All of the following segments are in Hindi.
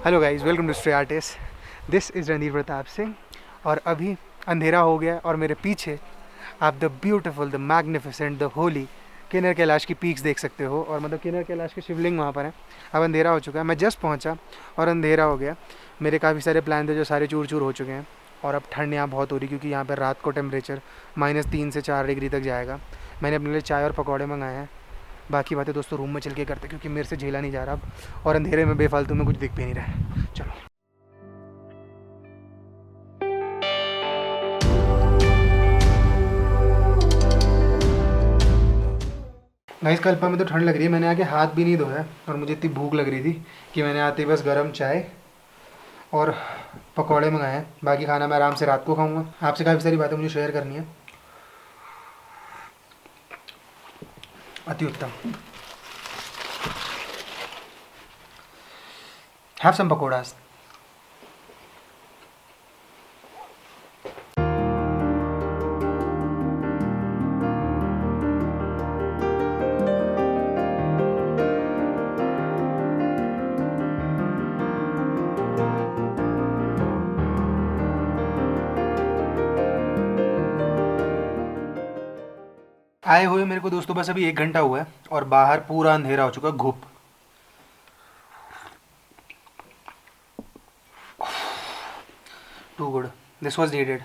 Hello guys, welcome to stray artist. This is Randhir Pratap Singh. और अभी अंधेरा हो गया और मेरे पीछे आप the beautiful, the magnificent, the holy Kinnaur Kailash की पीक्स देख सकते हो। और मतलब किन्नर कैलाश के शिवलिंग वहाँ पर हैं। अब अंधेरा हो चुका है, मैं जस्ट पहुँचा और अंधेरा हो गया। मेरे काफ़ी सारे प्लान थे जो सारे चूर चूर हो चुके हैं। और अब ठंड यहाँ बहुत हो रही, क्योंकि यहाँ पर रात को टेम्परेचर -3 से 4 डिग्री तक जाएगा। मैंने अपने लिए चाय और पकौड़े मंगाए हैं। बाकी बातें दोस्तों रूम में चल के करते, क्योंकि मेरे से झेला नहीं जा रहा अब, और अंधेरे में बेफालतू में कुछ दिख भी नहीं रहा है। चलो। गाइस, कल्पा में तो ठंड लग रही है। मैंने आके हाथ भी नहीं धोया और मुझे इतनी भूख लग रही थी कि मैंने आते ही बस गर्म चाय और पकौड़े मंगाए हैं। बाकी खाना मैं आराम से रात को खाऊंगा। आपसे काफ़ी सारी बातें मुझे शेयर करनी है। अति उत्तम। Have some pakoras. आए हुए मेरे को दोस्तों बस अभी 1 घंटा हुआ है और बाहर पूरा अंधेरा हो चुका है। घुप। Too good. This was needed.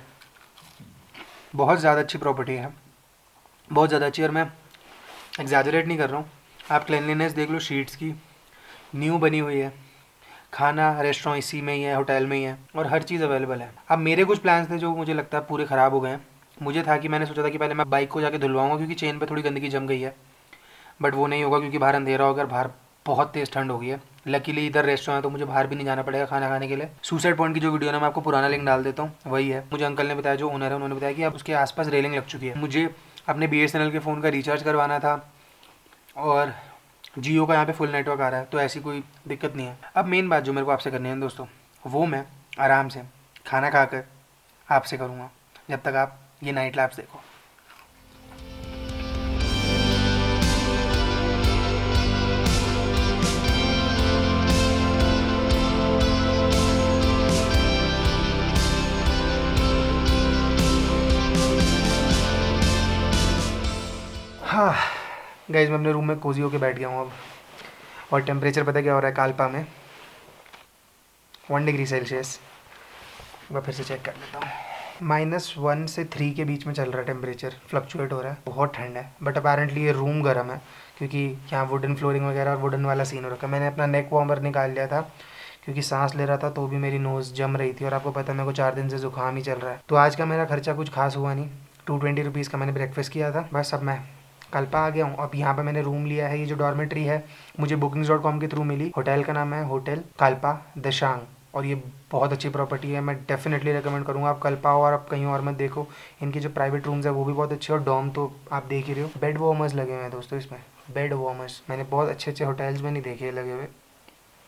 बहुत ज़्यादा अच्छी प्रॉपर्टी है, बहुत ज़्यादा अच्छी। और मैं एग्जैजरेट नहीं कर रहा हूँ। आप क्लिनलीनेस देख लो, शीट्स की न्यू बनी हुई है। खाना रेस्टोरेंट इसी में ही है, होटल में ही है, और हर चीज़ अवेलेबल है। अब मेरे कुछ प्लान्स थे जो मुझे लगता है पूरे ख़राब हो गए हैं। मुझे था कि मैंने सोचा था कि पहले मैं बाइक को जाके धुलवाऊंगा, क्योंकि चेन पे थोड़ी गंदगी जम गई है। बट वो नहीं होगा, क्योंकि बाहर अंधेरा होगा और बाहर बहुत तेज़ ठंड हो गई है। लकीली इधर रेस्टोरेंट है तो मुझे बाहर भी नहीं जाना पड़ेगा खाना खाने के लिए। सुसाइड पॉइंट की जो वीडियो है ना, मैं आपको पुराना लिंक डाल देता हूँ, वही है। मुझे अंकल ने बताया, जो ओनर है, उन्होंने बताया कि अब उसके आसपास रेलिंग लग चुकी है। मुझे अपने BSNL के फ़ोन का रिचार्ज करवाना था और जियो का यहाँ पे फुल नेटवर्क आ रहा है, तो ऐसी कोई दिक्कत नहीं है। अब मेन बात जो मेरे को आपसे करनी है दोस्तों, वो मैं आराम से खाना खाकर आपसे करूँगा, जब तक आप ये नाइट लैब्स देखो। हाँ गाइज, मैं अपने रूम में कोजी होके बैठ गया हूँ अब। और टेम्परेचर पता क्या हो रहा है कालपा में? 1 डिग्री सेल्सियस। मैं फिर से चेक कर लेता हूँ। -1 से 3 के बीच में चल रहा है टेम्परेचर, फ्लक्चुएट हो रहा है। बहुत ठंड है, बट अपेरेंटली ये रूम गर्म है, क्योंकि यहाँ वुडन फ्लोरिंग वगैरह और वुडन वाला सीन हो रखा है। मैंने अपना नेक वार्मर निकाल लिया था, क्योंकि सांस ले रहा था तो भी मेरी नोज़ जम रही थी, और आपको पता है मेरे को 4 दिन से जुकाम ही चल रहा है। तो आज का मेरा खर्चा कुछ खास हुआ नहीं। 220 रुपीज़ का मैंने ब्रेकफास्ट किया था बस। अब मैं कल्पा आ गया हूँ। अब यहाँ पे मैंने रूम लिया है। ये जो डॉर्मेट्री है मुझे bookings.com के थ्रू मिली। होटल का नाम है होटल कल्पा दशांग, और ये बहुत अच्छी प्रॉपर्टी है। मैं डेफिनेटली रेकमेंड करूँगा आप कल्पा आओ, और आप कहीं और मत देखो। इनकी जो प्राइवेट रूम्स है वो भी बहुत अच्छे, और डॉम तो आप देख ही रहे हो। बेड वार्मर्स लगे हुए हैं दोस्तों इसमें। बेड वार्मर्स मैंने बहुत अच्छे अच्छे होटल्स में नहीं देखे लगे हुए।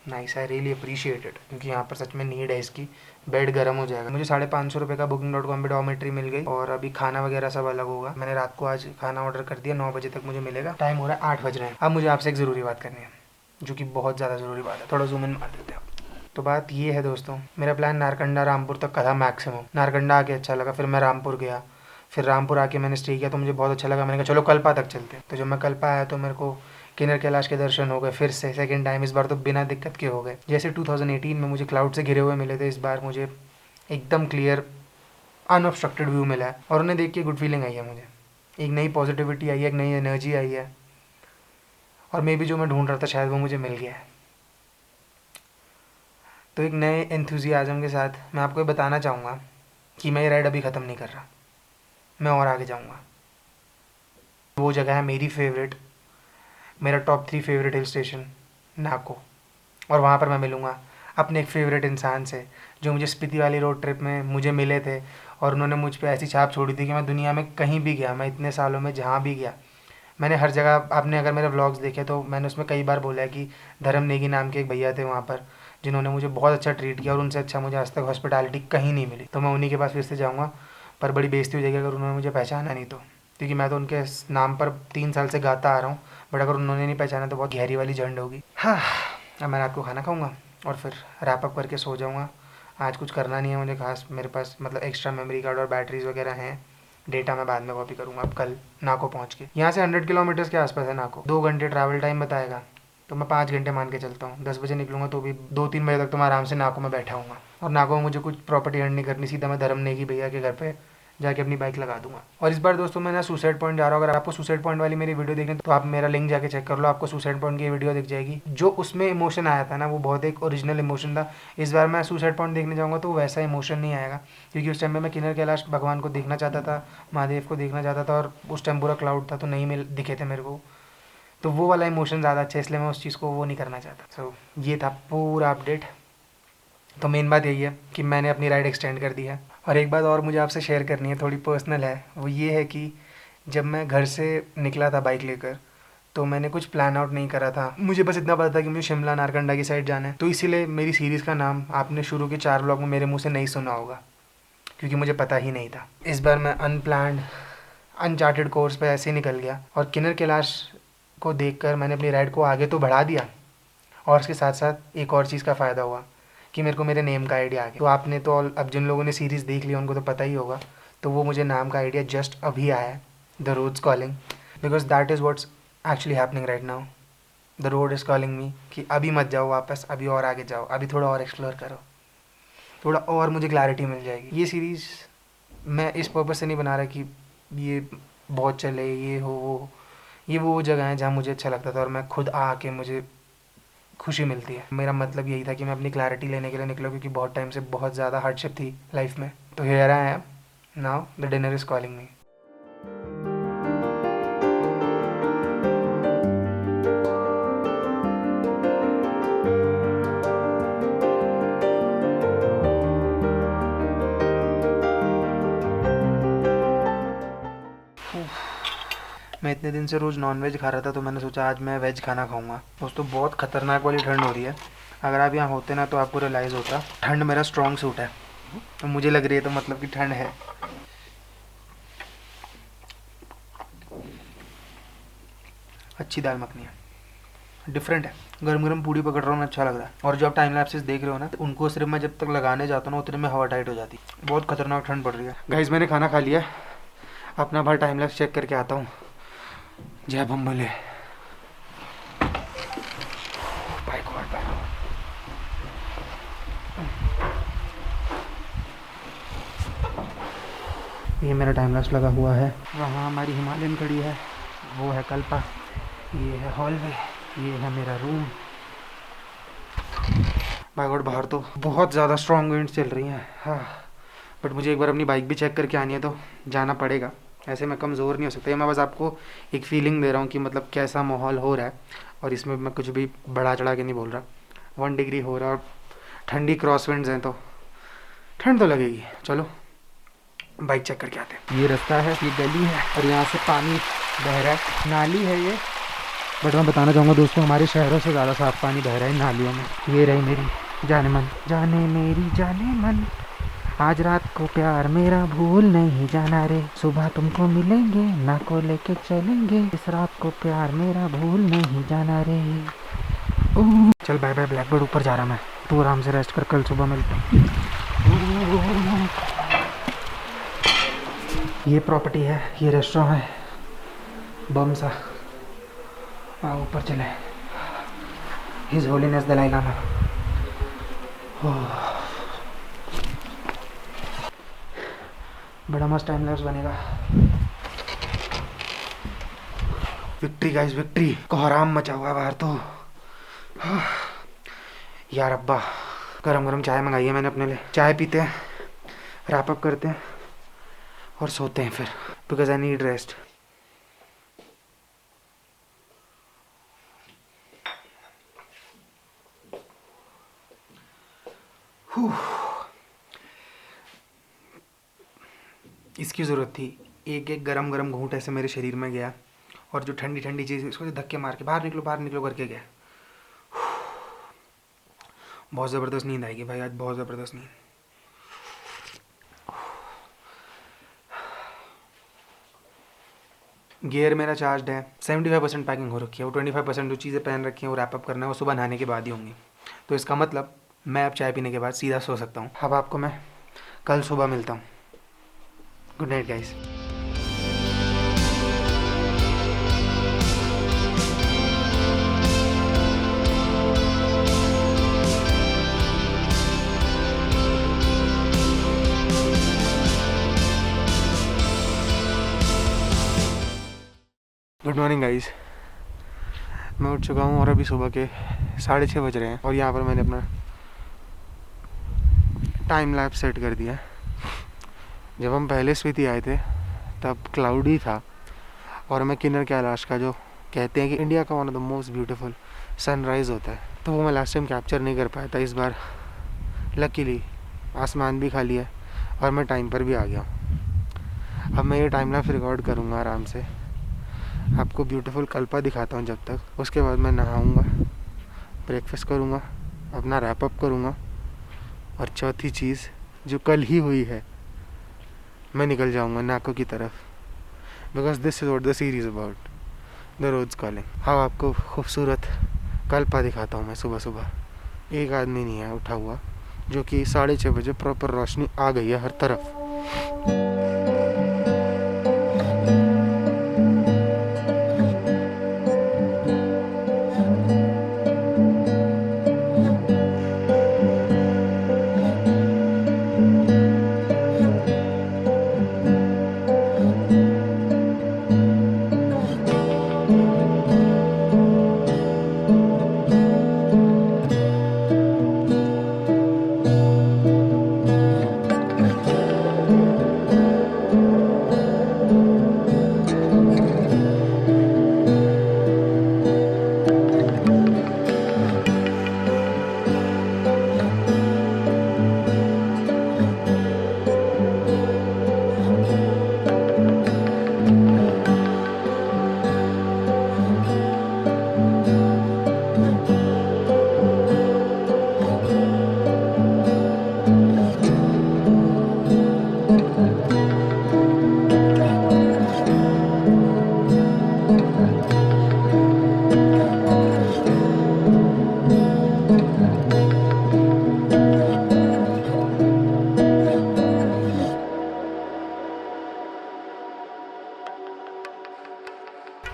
नाइस, आई रियली अप्रिशिएटेड, क्योंकि यहाँ पर सच में नीड है इसकी। बेड गर्म हो जाएगा। मुझे 550 रुपये का booking.com पे डॉर्मेट्री मिल गई, और अभी खाना वगैरह सब अलग होगा। मैंने रात को आज खाना ऑर्डर कर दिया, 9 बजे तक मुझे मिलेगा। टाइम हो रहा है 8 बज रहे हैं। अब मुझे आपसे एक ज़रूरी बात करनी है, जो कि बहुत ज़्यादा ज़रूरी बात है। थोड़ा जूम इन मार देते हैं। तो बात ये है दोस्तों, मेरा प्लान नारकंडा रामपुर तक का था मैक्सिमम। नारकंडा आके अच्छा लगा, फिर मैं रामपुर गया। फिर रामपुर आके मैंने स्टे किया तो मुझे बहुत अच्छा लगा। मैंने कहा चलो कल्पा तक चलते हैं। तो जब मैं कल्पा आया तो मेरे को किन्नर कैलाश के दर्शन हो गए फिर से, सेकंड टाइम। इस बार तो बिना दिक्कत के हो गए। जैसे 2018 में मुझे क्लाउड से घिरे हुए मिले थे, इस बार मुझे एकदम क्लियर अनऑब्स्ट्रक्टेड व्यू मिला है, और उन्हें देख के गुड फीलिंग आई है मुझे। एक नई पॉजिटिविटी आई है, एक नई एनर्जी आई है, और मे भी जो मैं ढूंढ रहा था शायद वो मुझे मिल गया है। तो एक नए एंथुजियाज़म के साथ मैं आपको ये बताना चाहूँगा कि मैं ये राइड अभी ख़त्म नहीं कर रहा, मैं और आगे जाऊँगा। वो जगह है मेरी फेवरेट, मेरा टॉप 3 फेवरेट हिल स्टेशन नाको, और वहाँ पर मैं मिलूँगा अपने एक फेवरेट इंसान से, जो मुझे स्पीति वाली रोड ट्रिप में मुझे मिले थे, और उन्होंने मुझ पे ऐसी छाप छोड़ी थी कि मैं दुनिया में कहीं भी गया, मैं इतने सालों में जहाँ भी गया, मैंने हर जगह, आपने अगर मेरे व्लॉग्स देखे तो मैंने उसमें कई बार बोला है कि धर्म नेगी नाम के एक भैया थे वहाँ पर, जिन्होंने मुझे बहुत अच्छा ट्रीट किया, और उनसे अच्छा मुझे आज तक हॉस्पिटैलिटी कहीं नहीं मिली। तो मैं उन्हीं के पास फिर से जाऊँगा, पर बड़ी बेइज्जती हो जाएगी अगर उन्होंने मुझे पहचाना नहीं तो, क्योंकि मैं तो उनके नाम पर 3 साल से गाता आ रहा हूँ। बट अगर उन्होंने नहीं पहचाना तो बहुत गहरी वाली झंड होगी। हाँ, अब मैं रात को खाना खाऊंगा और फिर रैप अप करके सो जाऊँगा। आज कुछ करना नहीं है मुझे खास, मेरे पास मतलब एक्स्ट्रा मेमोरी कार्ड और बैटरीज वगैरह हैं। डेटा मैं बाद में कॉपी करूँगा अब कल नाको पहुँच के। यहाँ से 100 किलोमीटर्स के आसपास है नाको। 2 घंटे ट्रैवल टाइम बताएगा, तो मैं 5 घंटे मान के चलता हूँ। 10 बजे निकलूँगा तो भी 2-3 बजे तक तो मैं आराम से नाको में बैठा हूँगा। और नाको में मुझे कुछ प्रॉपर्टी अर्न नहीं करनी, सीधा मैं धर्म नेगी भैया के घर पे जाके अपनी बाइक लगा दूंगा। और इस बार दोस्तों मैं ना सुसाइड पॉइंट जा रहा हूँ। अगर आपको सुसाइड पॉइंट वाली मेरी वीडियो देखनी तो आप मेरा लिंक जाके चेक कर लो, आपको सुसाइड पॉइंट की वीडियो दिख जाएगी। जो उसमें इमोशन आया था ना, वो बहुत एक ओरिजिनल इमोशन था। इस बार मैं सुसाइड पॉइंट देखने जाऊँगा तो वैसा इमोशन नहीं आएगा, क्योंकि उस टाइम में मैं किन्नर कैलाश भगवान को देखना चाहता था, महादेव को देखना चाहता था, और उस टाइम पूरा क्लाउड था तो नहीं मिल दिखे थे मेरे को। तो वो वाला इमोशन ज़्यादा अच्छा है, इसलिए मैं उस चीज़ को वो नहीं करना चाहता। सो ये था पूरा अपडेट। तो मेन बात यही है कि मैंने अपनी राइड एक्सटेंड कर दी है। और एक बात और मुझे आपसे शेयर करनी है, थोड़ी पर्सनल है। वो ये है कि जब मैं घर से निकला था बाइक लेकर, तो मैंने कुछ प्लान आउट नहीं करा था। मुझे बस इतना पता था कि मुझे शिमला नारकंडा की साइड जाना है। तो इसीलिए मेरी सीरीज़ का नाम आपने शुरू के 4 व्लॉग में मेरे मुँह से नहीं सुना होगा, क्योंकि मुझे पता ही नहीं था। इस बार मैं अनप्लान्ड अनचार्टेड कोर्स पे ऐसे ही निकल गया, और किन्नर कैलाश को देखकर मैंने अपनी राइड को आगे तो बढ़ा दिया, और उसके साथ साथ एक और चीज़ का फ़ायदा हुआ कि मेरे को मेरे नेम का आइडिया आ गया। तो आपने तो अब जिन लोगों ने सीरीज़ देख लिया उनको तो पता ही होगा, तो वो मुझे नाम का आइडिया जस्ट अभी आया है, the roads calling, because that is what's actually happening right now. The road is calling me कि अभी मत जाओ वापस, अभी और आगे जाओ, अभी थोड़ा और एक्सप्लोर करो, थोड़ा और मुझे क्लैरिटी मिल जाएगी। ये सीरीज़ मैं इस पर्पज़ से नहीं बना रहा कि ये बहुत चले, ये हो ये वो जगह है जहाँ मुझे अच्छा लगता था और मैं खुद आके मुझे खुशी मिलती है। मेरा मतलब यही था कि मैं अपनी क्लैरिटी लेने के लिए निकला, क्योंकि बहुत टाइम से बहुत ज़्यादा हार्डशिप थी लाइफ में। तो here I am now, the dinner is calling मी। मैं इतने दिन से रोज़ नॉन वेज खा रहा था, तो मैंने सोचा आज मैं वेज खाना खाऊंगा। दोस्तों बहुत ख़तरनाक वाली ठंड हो रही है। अगर आप यहाँ होते ना तो आपको रियलाइज़ होता ठंड मेरा स्ट्रॉन्ग सूट है। तो मुझे लग रही है तो मतलब कि ठंड है। अच्छी दाल मखनी है, डिफरेंट है। गरम गरम पूड़ी पकड़ रहा हूँ, अच्छा लग रहा है। और जो आप टाइम लैप्सेस देख रहे हो ना, तो उनको सिर्फ मैं जब तक लगाने जाता हूँ ना उतने में हवा टाइट हो जाती है। बहुत खतरनाक ठंड पड़ रही है। गाइस मैंने खाना खा लिया, अपना बाहर टाइम लैप्स चेक करके आता हूँ। जय बम्बले। ये मेरा टाइम लैप्स लगा हुआ है। वहाँ हमारी हिमालयन खड़ी है, वो है कल्पा, ये है हॉलवे, ये है मेरा रूम। बाय गॉड बाहर तो बहुत ज़्यादा स्ट्रॉन्ग विंड्स चल रही हैं। हाँ, बट मुझे एक बार अपनी बाइक भी चेक करके आनी है, तो जाना पड़ेगा। ऐसे मैं कमज़ोर नहीं हो सकता। मैं बस आपको एक फीलिंग दे रहा हूँ कि मतलब कैसा माहौल हो रहा है, और इसमें मैं कुछ भी बढ़ा चढ़ा के नहीं बोल रहा। 1 डिग्री हो रहा है और ठंडी क्रॉस विंड्स हैं, तो ठंड तो लगेगी। चलो बाइक चेक करके आते हैं। ये रास्ता है, ये गली है, और यहाँ से पानी बह रहा है, नाली है ये। बट मैं बताना चाहूँगा दोस्तों, हमारे शहरों से ज़्यादा साफ पानी बह रहा है नालियों में। ये रही मेरी जाने मन, जाने मेरी जाने मन, आज रात को प्यार मेरा भूल नहीं जाना रे, सुबह तुमको मिलेंगे ना को लेके चलेंगे, इस रात को प्यार मेरा भूल नहीं जाना रे। चल बाय बाय ब्लैकबर्ड, ऊपर जा रहा मैं, तू आराम से रेस्ट कर, कल सुबह मिलते हैं। ये प्रॉपर्टी है, ये रेस्टोरेंट है, बम सा। आओ ऊपर चले। His holiness Dalai Lama. बड़ा मस्त टाइम लैप्स बनेगा। Victory guys, victory. कोहराम मचा हुआ है बाहर तो। यार अब्बा, गरम गरम चाय मंगाई है मैंने अपने लिए। चाय पीते हैं, रैप अप करते हैं और सोते हैं फिर, बिकॉज आई नीड रेस्ट। इसकी ज़रूरत थी। एक एक गरम गरम घूंट ऐसे मेरे शरीर में गया, और जो ठंडी ठंडी चीज़ इसको धक्के मार के बाहर निकलो करके गया। बहुत ज़बरदस्त नींद आएगी भाई आज, बहुत ज़बरदस्त नींद। गियर मेरा चार्ज है, 75% पैकिंग हो रखी है। वो 25% जो चीज़ें पहन रखी हैं वो रैप अप करना है, वो सुबह नहाने के बाद ही होंगी। तो इसका मतलब मैं अब चाय पीने के बाद सीधा सो सकता हूँ। अब आपको मैं कल सुबह मिलता हूँ। Good night guys. Good morning guys. मैं उठ चुका हूँ और अभी सुबह के 6:30 बज रहे हैं और यहाँ पर मैंने अपना टाइम लैप्स सेट कर दिया। जब हम पहले स्पीति आए थे तब क्लाउडी था और मैं किन्नर कैलाश का, जो कहते हैं कि इंडिया का one of the most beautiful sunrise होता है, तो वो मैं लास्ट टाइम कैप्चर नहीं कर पाया था। इस बार लकीली आसमान भी खाली है और मैं टाइम पर भी आ गया हूँ। अब मैं ये टाइम लैप्स रिकॉर्ड करूँगा आराम से, आपको ब्यूटीफुल कल्पा दिखाता हूँ जब तक। उसके बाद मैं नहाऊँगा, ब्रेकफास्ट करूँगा, अपना रैप अप करूँगा और चौथी चीज़ जो कल ही हुई है, मैं निकल जाऊँगा नाको की तरफ, because this is what the series about, the roads calling. हाँ, आपको खूबसूरत कल्पा दिखाता हूँ मैं सुबह सुबह। एक आदमी नहीं है उठा हुआ, जो कि 6:30 बजे प्रॉपर रोशनी आ गई है हर तरफ।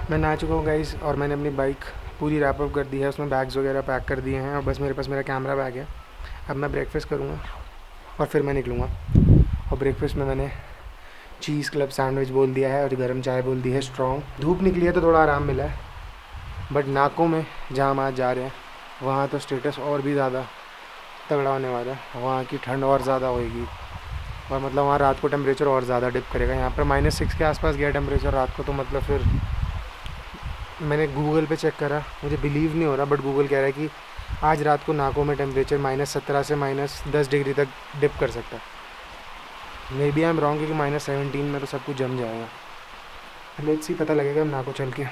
मैं नहा चुका हूँ गाइस और मैंने अपनी बाइक पूरी रैप अप कर दी है, उसमें बैग्स वगैरह पैक कर दिए हैं और बस मेरे पास मेरा कैमरा बैग है। अब मैं ब्रेकफास्ट करूँगा और फिर मैं निकलूँगा। और ब्रेकफास्ट में मैंने चीज़ क्लब सैंडविच बोल दिया है और गर्म चाय बोल दी है स्ट्रॉन्ग। धूप निकली है तो थोड़ा आराम मिला है, बट नाकों में जहाँ हम आज जा रहे हैं वहाँ तो स्टेटस और भी ज़्यादा तगड़ा होने वाला है। वहाँ की ठंड और ज़्यादा होएगी और मतलब वहाँ रात को टेम्परेचर और ज़्यादा डिप करेगा। यहाँ पर -6 के आसपास गया टेम्परेचर रात को, तो मतलब फिर मैंने गूगल पे चेक करा, मुझे बिलीव नहीं हो रहा, बट गूगल कह रहा है कि आज रात को नाकों में टेम्परेचर -17 से -10 डिग्री तक डिप कर सकता है। Maybe I am wrong, क्योंकि -17 में तो सब कुछ जम जाएगा। लेट्स सी, पता लगेगा हम नाको चल के।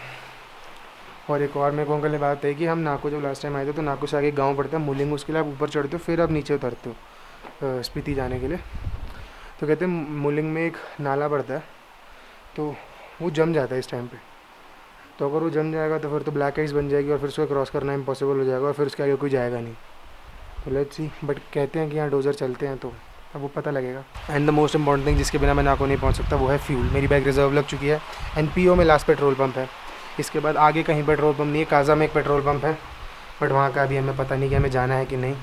और एक और मेरे को अंकल ने बात है कि हम नाको जब लास्ट टाइम आए थे तो नाको से आगे गाँव पड़ता है मुलिंग, उसके लिए आप ऊपर चढ़ते हो फिर आप नीचे उतरते हो स्पीति जाने के लिए। तो कहते हैं मुलिंग में एक नाला पड़ता है तो वो जम जाता है इस टाइम पे, तो अगर वो जम जाएगा तो फिर तो ब्लैक आइस बन जाएगी और फिर उसको क्रॉस करना इम्पॉसिबल हो जाएगा और फिर उसके आगे कोई जाएगा नहीं। तो लेट्स सी, बट कहते हैं कि यहाँ डोज़र चलते हैं तो अब वो पता लगेगा। And the most important thing जिसके बिना मैं नाको नहीं पहुँच सकता वो है फ्यूल। मेरी बाइक रिजर्व लग चुकी है एंड पीओ में लास्ट पेट्रोल पंप है। इसके बाद आगे कहीं पेट्रोल पंप नहीं है। काजा में एक पेट्रोल पंप है, बट वहाँ का अभी हमें पता नहीं कि हमें जाना है कि नहीं,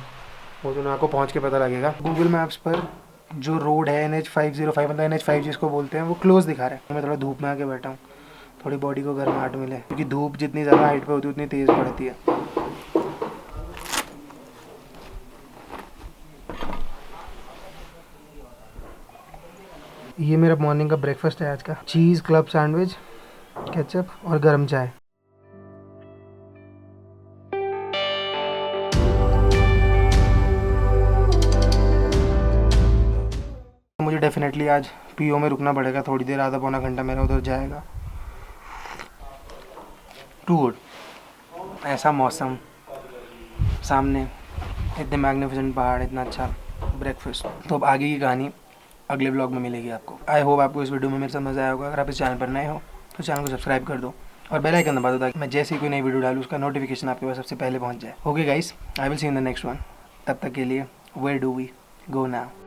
वो तो नाको पहुँच के पता लगेगा। गूगल मैप्स पर जो रोड है NH 505, मतलब NH 5 जिसको बोलते हैं, वो क्लोज़ दिखा रहा है। मैं थोड़ा धूप में आके बैठा हूँ, थोड़ी बॉडी को गर्माहट मिले, क्योंकि धूप जितनी ज़्यादा हाइट पे होती है उतनी तेज़ पड़ती है। ये मेरा मॉर्निंग का ब्रेकफास्ट है आज का, चीज़ क्लब सैंडविच, केचप और गर्म चाय। मुझे डेफिनेटली आज पीओ में रुकना पड़ेगा थोड़ी देर, आधा पौना घंटा मेरा उधर जाएगा। टू गुड, ऐसा मौसम, सामने इतने मैग्निफिसेंट पहाड़, इतना अच्छा ब्रेकफास्ट। तो अब आगे की कहानी अगले ब्लॉग में मिलेगी आपको। आई होप आपको इस वीडियो में मेरे साथ मज़ा आया होगा। अगर आप इस चैनल पर नए हो तो चैनल को सब्सक्राइब कर दो और बेल आइकन दबा दो ताकि मैं जैसे ही कोई नई वीडियो डालूँ उसका नोटिफिकेशन आपके पास सबसे पहले पहुंच जाए। Okay guys, I will see in the next one. तब तक के लिए where do we go now.